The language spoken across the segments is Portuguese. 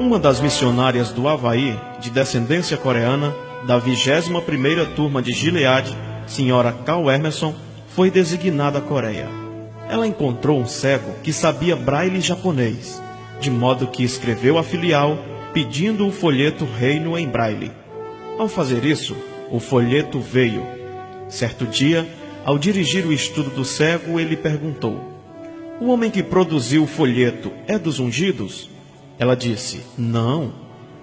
Uma das missionárias do Havaí, de descendência coreana, da 21ª turma de Gilead, Sra. Carl Emerson, foi designada à Coreia. Ela encontrou um cego que sabia braille japonês, de modo que escreveu à filial pedindo o folheto Reino em braille. Ao fazer isso, o folheto veio. Certo dia, ao dirigir o estudo do cego, ele perguntou: "O homem que produziu o folheto é dos ungidos?" Ela disse: "Não."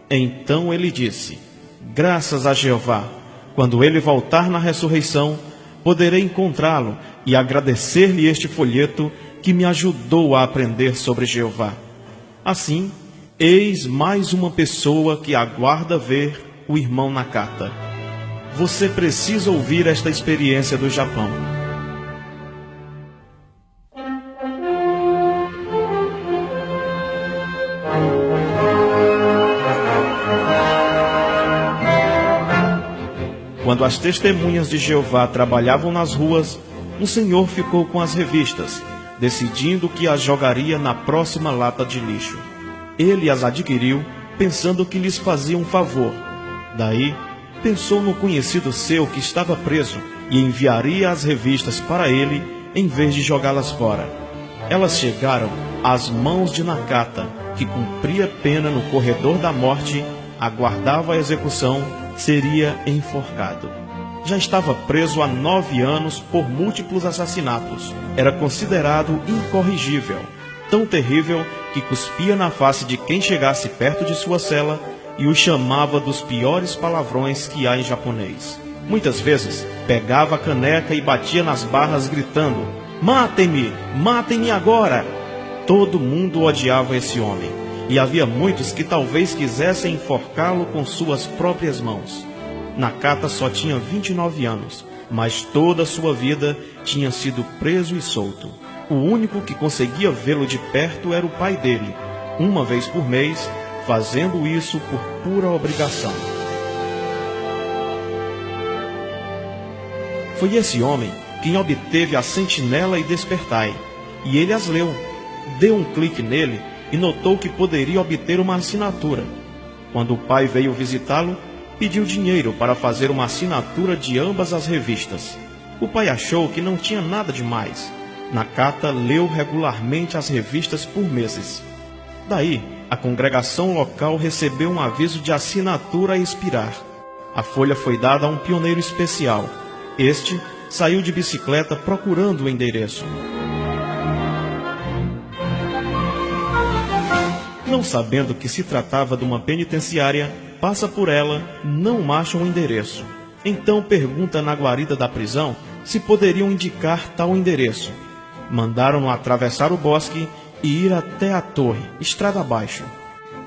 Então ele disse: "Graças a Jeová, quando ele voltar na ressurreição, poderei encontrá-lo e agradecer-lhe este folheto que me ajudou a aprender sobre Jeová." Assim, eis mais uma pessoa que aguarda ver o irmão Nakata. Você precisa ouvir esta experiência do Japão. Quando as testemunhas de Jeová trabalhavam nas ruas, o Senhor ficou com as revistas, decidindo que as jogaria na próxima lata de lixo. Ele as adquiriu, pensando que lhes fazia um favor. Daí, pensou no conhecido seu que estava preso e enviaria as revistas para ele em vez de jogá-las fora. Elas chegaram às mãos de Nakata, que cumpria pena no corredor da morte, aguardava a execução, seria enforcado. Já estava preso há 9 anos por múltiplos assassinatos. Era considerado incorrigível, tão terrível que cuspia na face de quem chegasse perto de sua cela e o chamava dos piores palavrões que há em japonês. Muitas vezes, pegava a caneca e batia nas barras gritando: "Matem-me! Matem-me agora!" Todo mundo odiava esse homem, e havia muitos que talvez quisessem enforcá-lo com suas próprias mãos. Nakata só tinha 29 anos, mas toda a sua vida tinha sido preso e solto. O único que conseguia vê-lo de perto era o pai dele, uma vez por mês, fazendo isso por pura obrigação. Foi esse homem quem obteve a Sentinela e Despertai, e ele as leu. Deu um clique nele e notou que poderia obter uma assinatura. Quando o pai veio visitá-lo, pediu dinheiro para fazer uma assinatura de ambas as revistas. O pai achou que não tinha nada de mais. Nakata leu regularmente as revistas por meses. Daí, a congregação local recebeu um aviso de assinatura a expirar. A folha foi dada a um pioneiro especial. Este saiu de bicicleta procurando o endereço. Não sabendo que se tratava de uma penitenciária, passa por ela, não acha um endereço. Então pergunta na guarida da prisão se poderiam indicar tal endereço. Mandaram-no atravessar o bosque e ir até a torre, estrada abaixo.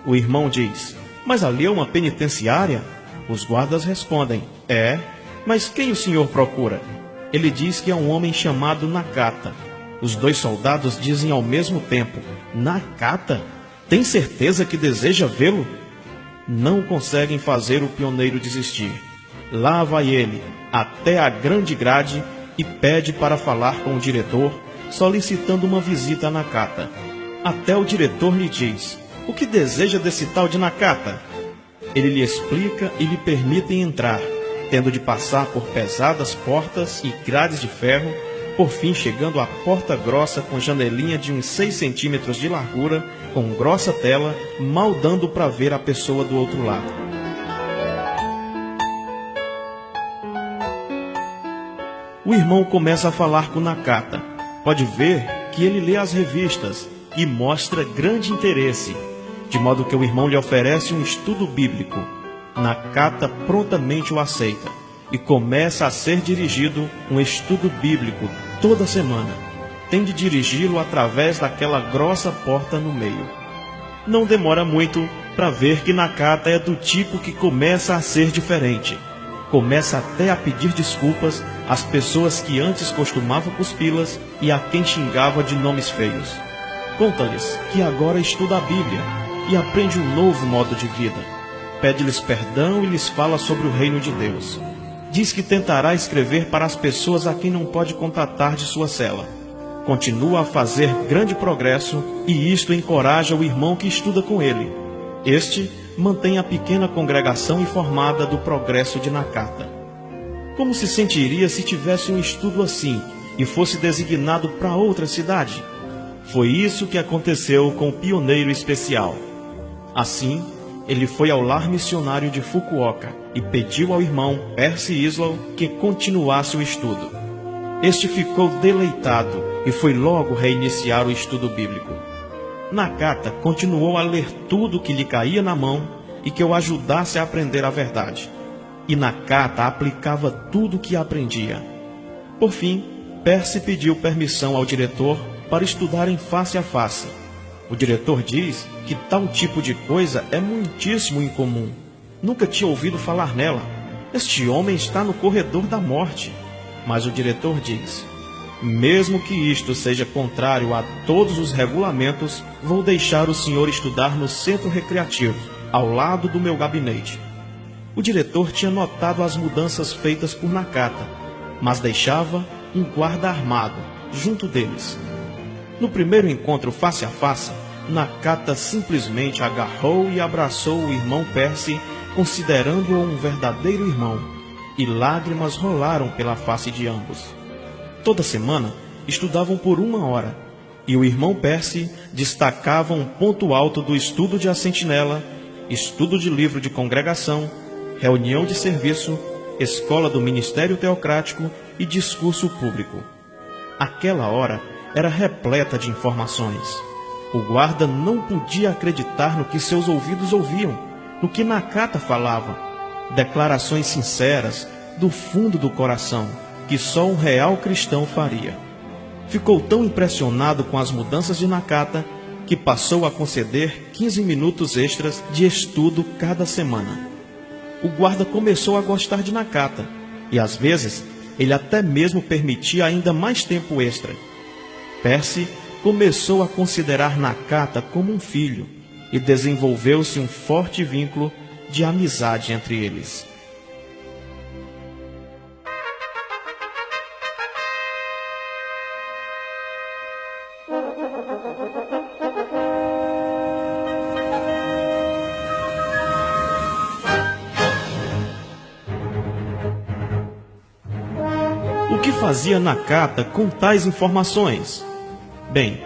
O irmão diz: "Mas ali é uma penitenciária?" Os guardas respondem: "É, mas quem o senhor procura?" Ele diz que é um homem chamado Nakata. Os 2 soldados dizem ao mesmo tempo: "Nakata? Tem certeza que deseja vê-lo?" Não conseguem fazer o pioneiro desistir. Lá vai ele, até a grande grade, e pede para falar com o diretor, solicitando uma visita a Nakata. Até o diretor lhe diz: "O que deseja desse tal de Nakata?" Ele lhe explica e lhe permitem entrar, tendo de passar por pesadas portas e grades de ferro, por fim chegando à porta grossa com janelinha de uns 6 centímetros de largura, com grossa tela, mal dando para ver a pessoa do outro lado. O irmão começa a falar com Nakata. Pode ver que ele lê as revistas e mostra grande interesse, de modo que o irmão lhe oferece um estudo bíblico. Nakata prontamente o aceita e começa a ser dirigido um estudo bíblico toda semana. Tem de dirigi-lo através daquela grossa porta no meio. Não demora muito para ver que Nakata é do tipo que começa a ser diferente. Começa até a pedir desculpas às pessoas que antes costumavam cuspi-las e a quem xingava de nomes feios. Conta-lhes que agora estuda a Bíblia e aprende um novo modo de vida. Pede-lhes perdão e lhes fala sobre o reino de Deus. Diz que tentará escrever para as pessoas a quem não pode contatar de sua cela. Continua a fazer grande progresso e isto encoraja o irmão que estuda com ele. Este mantém a pequena congregação informada do progresso de Nakata. Como se sentiria se tivesse um estudo assim e fosse designado para outra cidade? Foi isso que aconteceu com o pioneiro especial. Assim, ele foi ao lar missionário de Fukuoka e pediu ao irmão Percy Islow que continuasse o estudo. Este ficou deleitado e foi logo reiniciar o estudo bíblico. Nakata continuou a ler tudo que lhe caía na mão e que o ajudasse a aprender a verdade. E Nakata aplicava tudo o que aprendia. Por fim, Percy pediu permissão ao diretor para estudarem face a face. O diretor diz que tal tipo de coisa é muitíssimo incomum. Nunca tinha ouvido falar nela. Este homem está no corredor da morte. Mas o diretor diz: mesmo que isto seja contrário a todos os regulamentos, vou deixar o senhor estudar no centro recreativo, ao lado do meu gabinete. O diretor tinha notado as mudanças feitas por Nakata, mas deixava um guarda armado junto deles. No primeiro encontro face a face, Nakata simplesmente agarrou e abraçou o irmão Percy, considerando-o um verdadeiro irmão, e lágrimas rolaram pela face de ambos. Toda semana estudavam por 1 hora, e o irmão Percy destacava um ponto alto do estudo de A Sentinela, estudo de livro de congregação, reunião de serviço, escola do ministério teocrático e discurso público. Aquela hora era repleta de informações. O guarda não podia acreditar no que seus ouvidos ouviam, no que Nakata falava. Declarações sinceras, do fundo do coração, que só um real cristão faria. Ficou tão impressionado com as mudanças de Nakata que passou a conceder 15 minutos extras de estudo cada semana. O guarda começou a gostar de Nakata, e às vezes ele até mesmo permitia ainda mais tempo extra. Percy começou a considerar Nakata como um filho, e desenvolveu-se um forte vínculo de amizade entre eles. O que fazia Nakata com tais informações? Bem,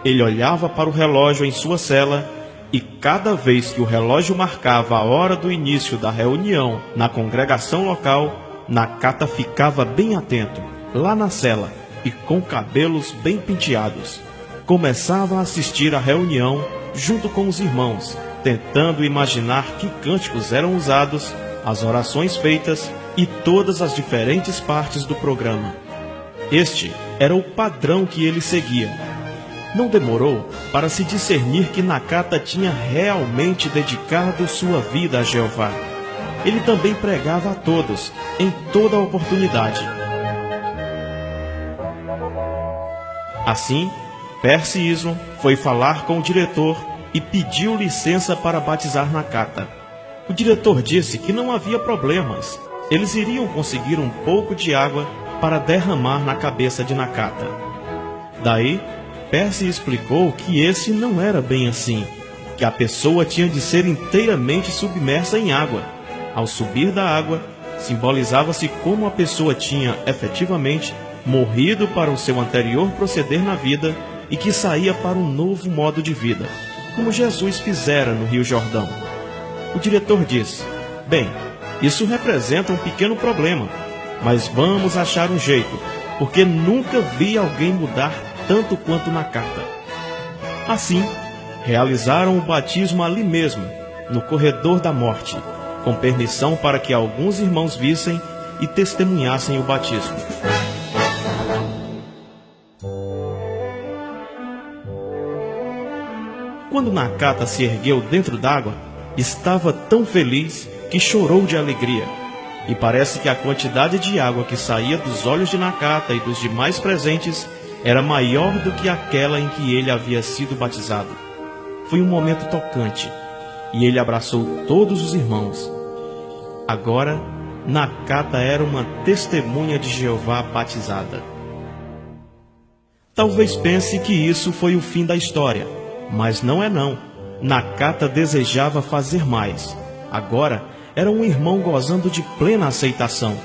ele olhava para o relógio em sua cela e cada vez que o relógio marcava a hora do início da reunião na congregação local, Nakata ficava bem atento, lá na cela e com cabelos bem penteados. Começava a assistir à reunião junto com os irmãos, tentando imaginar que cânticos eram usados, as orações feitas e todas as diferentes partes do programa. Este era o padrão que ele seguia. Não demorou para se discernir que Nakata tinha realmente dedicado sua vida a Jeová. Ele também pregava a todos, em toda oportunidade. Assim, Percy Islow foi falar com o diretor e pediu licença para batizar Nakata. O diretor disse que não havia problemas. Eles iriam conseguir um pouco de água para derramar na cabeça de Nakata. Daí, Percy explicou que esse não era bem assim, que a pessoa tinha de ser inteiramente submersa em água. Ao subir da água, simbolizava-se como a pessoa tinha, efetivamente, morrido para o seu anterior proceder na vida e que saía para um novo modo de vida, como Jesus fizera no Rio Jordão. O diretor disse: bem, isso representa um pequeno problema, mas vamos achar um jeito, porque nunca vi alguém mudar tanto quanto Nakata. Assim, realizaram o batismo ali mesmo, no corredor da morte, com permissão para que alguns irmãos vissem e testemunhassem o batismo. Quando Nakata se ergueu dentro d'água, estava tão feliz que chorou de alegria. E parece que a quantidade de água que saía dos olhos de Nakata e dos demais presentes era maior do que aquela em que ele havia sido batizado. Foi um momento tocante, e ele abraçou todos os irmãos. Agora, Nakata era uma testemunha de Jeová batizada. Talvez pense que isso foi o fim da história, mas não é não. Nakata desejava fazer mais. Agora era um irmão gozando de plena aceitação.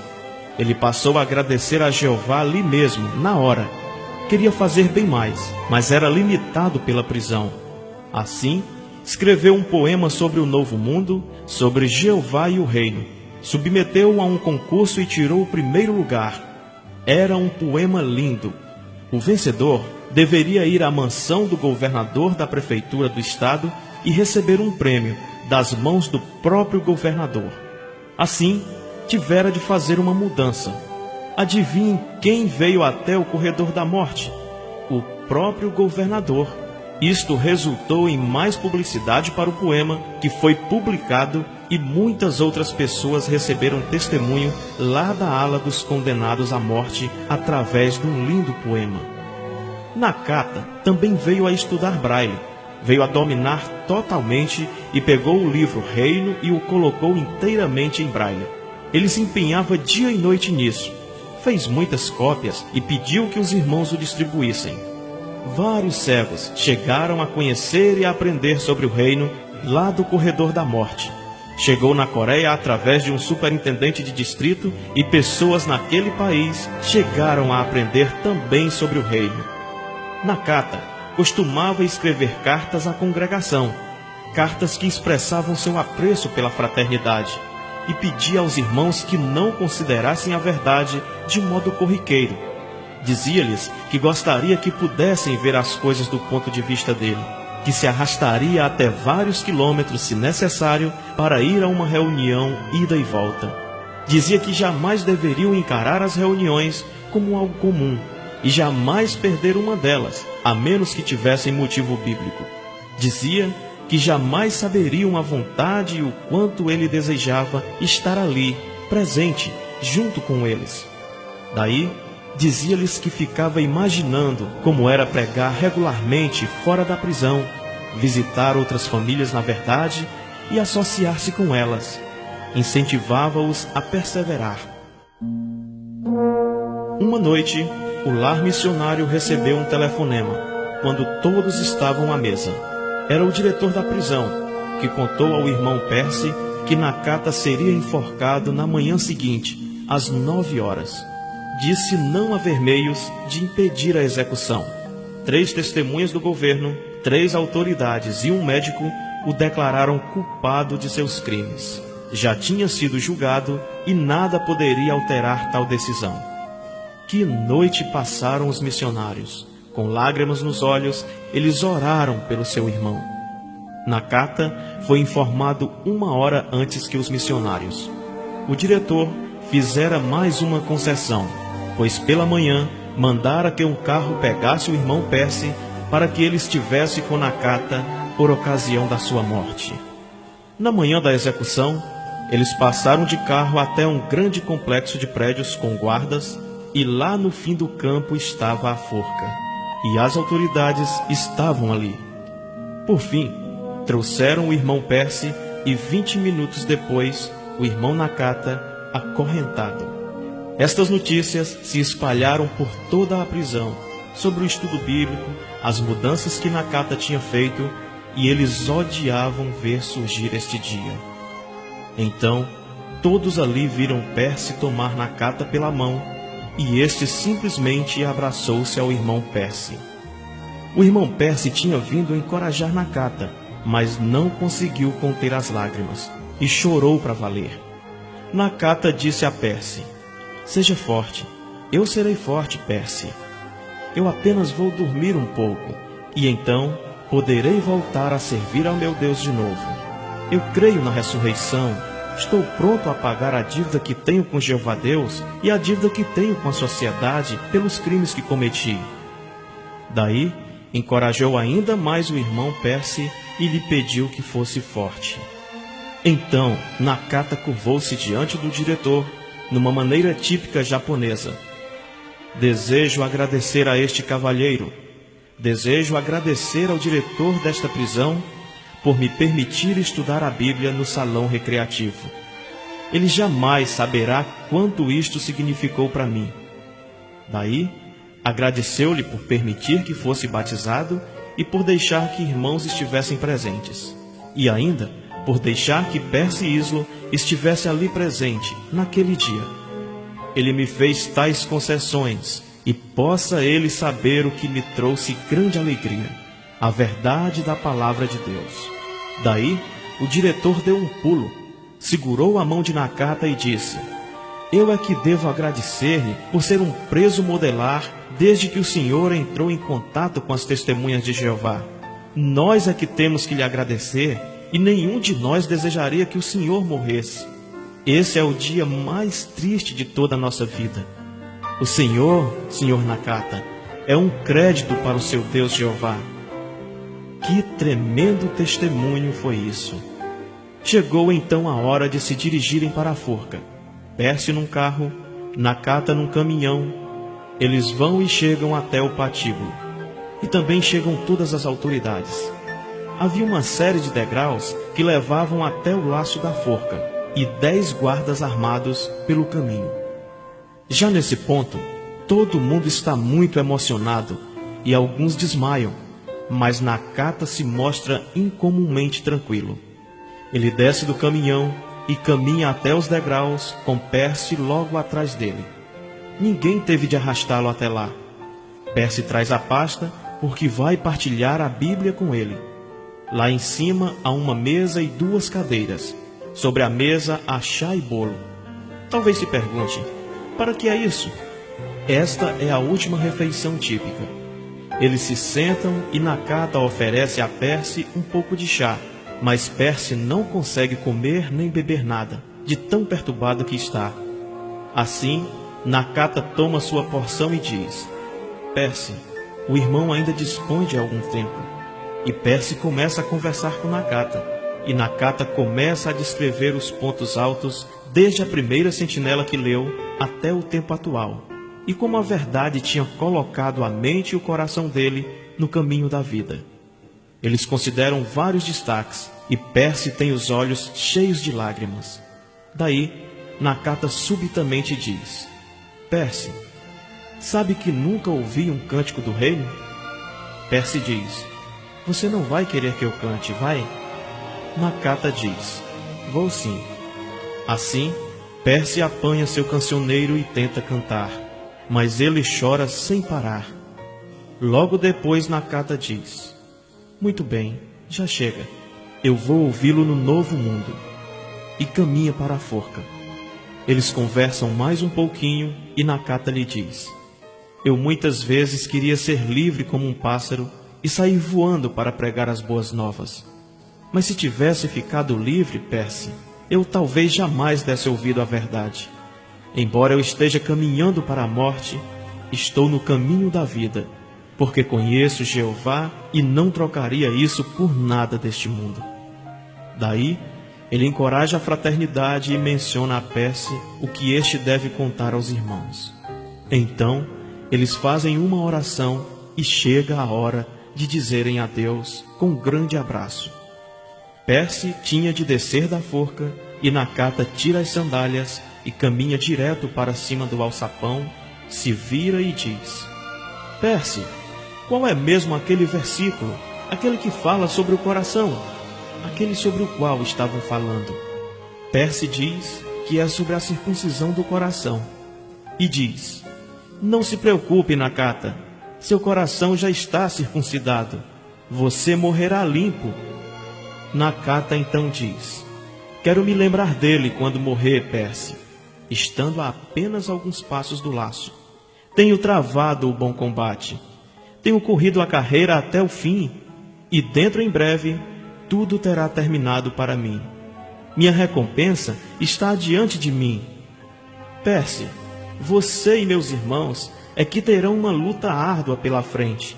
Ele passou a agradecer a Jeová ali mesmo, na hora. Queria fazer bem mais, mas era limitado pela prisão. Assim, escreveu um poema sobre o novo mundo, sobre Jeová e o reino. Submeteu-o a um concurso e tirou o primeiro lugar. Era um poema lindo. O vencedor deveria ir à mansão do governador da prefeitura do estado e receber um prêmio das mãos do próprio governador. Assim, tivera de fazer uma mudança. Adivinhem quem veio até o corredor da morte? O próprio governador. Isto resultou em mais publicidade para o poema, que foi publicado, e muitas outras pessoas receberam testemunho lá da ala dos condenados à morte através de um lindo poema. Nakata também veio a estudar braille, veio a dominar totalmente e pegou o livro Reino e o colocou inteiramente em braille. Ele se empenhava dia e noite nisso. Fez muitas cópias e pediu que os irmãos o distribuíssem. Vários cegos chegaram a conhecer e a aprender sobre o reino lá do corredor da morte. Chegou na Coreia através de um superintendente de distrito e pessoas naquele país chegaram a aprender também sobre o reino. Nakata costumava escrever cartas à congregação, cartas que expressavam seu apreço pela fraternidade, e pedia aos irmãos que não considerassem a verdade de modo corriqueiro. Dizia-lhes que gostaria que pudessem ver as coisas do ponto de vista dele, que se arrastaria até vários quilômetros, se necessário, para ir a uma reunião ida e volta. Dizia que jamais deveriam encarar as reuniões como algo comum, e jamais perder uma delas, a menos que tivessem motivo bíblico. Dizia que jamais saberiam a vontade e o quanto ele desejava estar ali, presente, junto com eles. Daí, dizia-lhes que ficava imaginando como era pregar regularmente fora da prisão, visitar outras famílias na verdade e associar-se com elas. Incentivava-os a perseverar. Uma noite, o lar missionário recebeu um telefonema, quando todos estavam à mesa. Era o diretor da prisão, que contou ao irmão Percy que Nakata seria enforcado na manhã seguinte, às 9 horas. Disse não haver meios de impedir a execução. 3 testemunhas do governo, 3 autoridades e um médico o declararam culpado de seus crimes. Já tinha sido julgado e nada poderia alterar tal decisão. Que noite passaram os missionários! Com lágrimas nos olhos, eles oraram pelo seu irmão. Nakata foi informado 1 hora antes que os missionários. O diretor fizera mais uma concessão, pois pela manhã mandara que um carro pegasse o irmão Percy para que ele estivesse com Nakata por ocasião da sua morte. Na manhã da execução, eles passaram de carro até um grande complexo de prédios com guardas, e lá no fim do campo estava a forca, e as autoridades estavam ali. Por fim, trouxeram o irmão Percy e 20 minutos depois, o irmão Nakata acorrentado. Estas notícias se espalharam por toda a prisão, sobre o estudo bíblico, as mudanças que Nakata tinha feito, e eles odiavam ver surgir este dia. Então, todos ali viram Percy tomar Nakata pela mão, e este simplesmente abraçou-se ao irmão Percy. O irmão Percy tinha vindo encorajar Nakata, mas não conseguiu conter as lágrimas, e chorou para valer. Nakata disse a Percy: "Seja forte, eu serei forte, Percy. Eu apenas vou dormir um pouco, e então poderei voltar a servir ao meu Deus de novo. Eu creio na ressurreição. Estou pronto a pagar a dívida que tenho com Jeová Deus e a dívida que tenho com a sociedade pelos crimes que cometi." Daí, encorajou ainda mais o irmão Percy e lhe pediu que fosse forte. Então, Nakata curvou-se diante do diretor, numa maneira típica japonesa. "Desejo agradecer a este cavalheiro. Desejo agradecer ao diretor desta prisão por me permitir estudar a Bíblia no salão recreativo. Ele jamais saberá quanto isto significou para mim." Daí, agradeceu-lhe por permitir que fosse batizado e por deixar que irmãos estivessem presentes. E ainda por deixar que Percy Islo estivesse ali presente naquele dia. Ele me fez tais concessões, e possa ele saber o que me trouxe grande alegria, a verdade da palavra de Deus. Daí, o diretor deu um pulo, segurou a mão de Nakata e disse: eu é que devo agradecer-lhe por ser um preso modelar desde que o senhor entrou em contato com as testemunhas de Jeová. Nós é que temos que lhe agradecer, e nenhum de nós desejaria que o senhor morresse. Esse é o dia mais triste de toda a nossa vida. O senhor Nakata, é um crédito para o seu Deus Jeová. Que tremendo testemunho foi isso! Chegou então a hora de se dirigirem para a forca. Percy num carro, Nakata num caminhão. Eles vão e chegam até o patíbulo. E também chegam todas as autoridades. Havia uma série de degraus que levavam até o laço da forca, e 10 guardas armados pelo caminho. Já nesse ponto, todo mundo está muito emocionado, e alguns desmaiam, mas Nakata se mostra incomumente tranquilo. Ele desce do caminhão e caminha até os degraus, com Percy logo atrás dele. Ninguém teve de arrastá-lo até lá. Percy traz a pasta, porque vai partilhar a Bíblia com ele. Lá em cima há uma mesa e 2 cadeiras. Sobre a mesa há chá e bolo. Talvez se pergunte, para que é isso? Esta é a última refeição típica. Eles se sentam e Nakata oferece a Percy um pouco de chá, mas Percy não consegue comer nem beber nada, de tão perturbado que está. Assim, Nakata toma sua porção e diz: Percy, o irmão ainda dispõe de algum tempo. E Percy começa a conversar com Nakata, e Nakata começa a descrever os pontos altos desde a primeira sentinela que leu até o tempo atual, e como a verdade tinha colocado a mente e o coração dele no caminho da vida. Eles consideram vários destaques, e Percy tem os olhos cheios de lágrimas. Daí, Nakata subitamente diz: Percy, sabe que nunca ouvi um cântico do reino? Percy diz: você não vai querer que eu cante, vai? Nakata diz: vou sim. Assim, Percy apanha seu cancioneiro e tenta cantar, mas ele chora sem parar. Logo depois Nakata diz: muito bem, já chega. Eu vou ouvi-lo no novo mundo. E caminha para a forca. Eles conversam mais um pouquinho e Nakata lhe diz: eu muitas vezes queria ser livre como um pássaro e sair voando para pregar as boas novas. Mas se tivesse ficado livre, Percy, eu talvez jamais desse ouvido à verdade. Embora eu esteja caminhando para a morte, estou no caminho da vida, porque conheço Jeová e não trocaria isso por nada deste mundo. Daí, ele encoraja a fraternidade e menciona a Percy o que este deve contar aos irmãos. Então, eles fazem uma oração e chega a hora de dizerem adeus com um grande abraço. Percy tinha de descer da forca e Nakata tira as sandálias e caminha direto para cima do alçapão, se vira e diz: Percy, qual é mesmo aquele versículo, aquele que fala sobre o coração, aquele sobre o qual estavam falando? Percy diz que é sobre a circuncisão do coração e diz: não se preocupe, Nakata, seu coração já está circuncidado. Você morrerá limpo. Nakata então diz: quero me lembrar dele quando morrer, Percy, estando a apenas alguns passos do laço. Tenho travado o bom combate. Tenho corrido a carreira até o fim. E dentro em breve, tudo terá terminado para mim. Minha recompensa está diante de mim. Percy, você e meus irmãos é que terão uma luta árdua pela frente,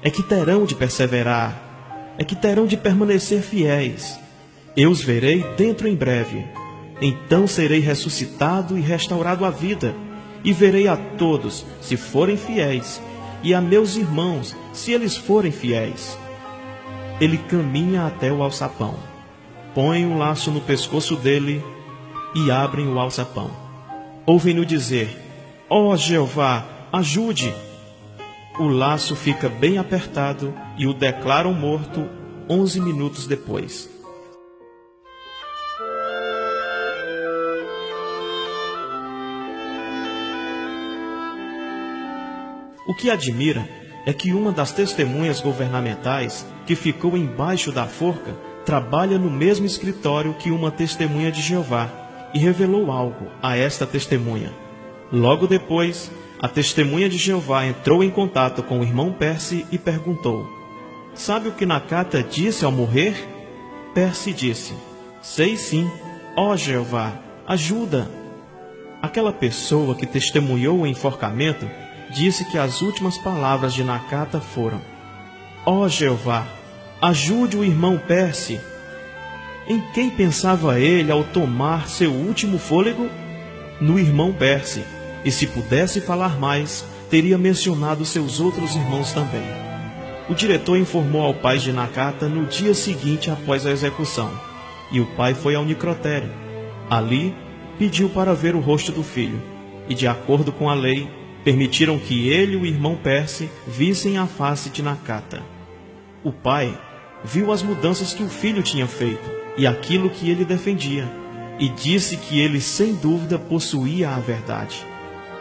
é que terão de perseverar, é que terão de permanecer fiéis. Eu os verei dentro em breve. Então serei ressuscitado e restaurado à vida, e verei a todos, se forem fiéis, e a meus irmãos, se eles forem fiéis. Ele caminha até o alçapão, põe um laço no pescoço dele e abrem o alçapão. Ouvem-no dizer: ó Jeová, ajude! o laço fica bem apertado e o declaram morto 11 minutos depois. O que admira é que uma das testemunhas governamentais que ficou embaixo da forca trabalha no mesmo escritório que uma testemunha de Jeová e revelou algo a esta testemunha. Logo depois, a testemunha de Jeová entrou em contato com o irmão Percy e perguntou: "Sabe o que Nakata disse ao morrer?" Percy disse: "Sei sim, ó Jeová, ajuda." Aquela pessoa que testemunhou o enforcamento disse que as últimas palavras de Nakata foram: "Ó Jeová, ajude o irmão Percy." Em quem pensava ele ao tomar seu último fôlego? No irmão Percy, e se pudesse falar mais, teria mencionado seus outros irmãos também. O diretor informou ao pai de Nakata no dia seguinte após a execução, e o pai foi ao necrotério. Ali, pediu para ver o rosto do filho, e de acordo com a lei, permitiram que ele e o irmão Percy vissem a face de Nakata. O pai viu as mudanças que o filho tinha feito e aquilo que ele defendia, e disse que ele sem dúvida possuía a verdade.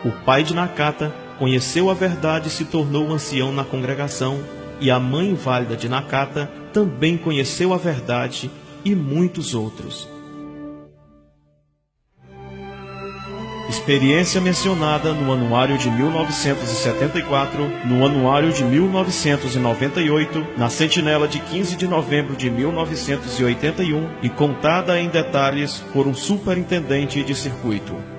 O pai de Nakata conheceu a verdade e se tornou ancião na congregação, e a mãe inválida de Nakata também conheceu a verdade e muitos outros. Experiência mencionada no Anuário de 1974, no Anuário de 1998, na Sentinela de 15 de novembro de 1981 e contada em detalhes por um superintendente de circuito.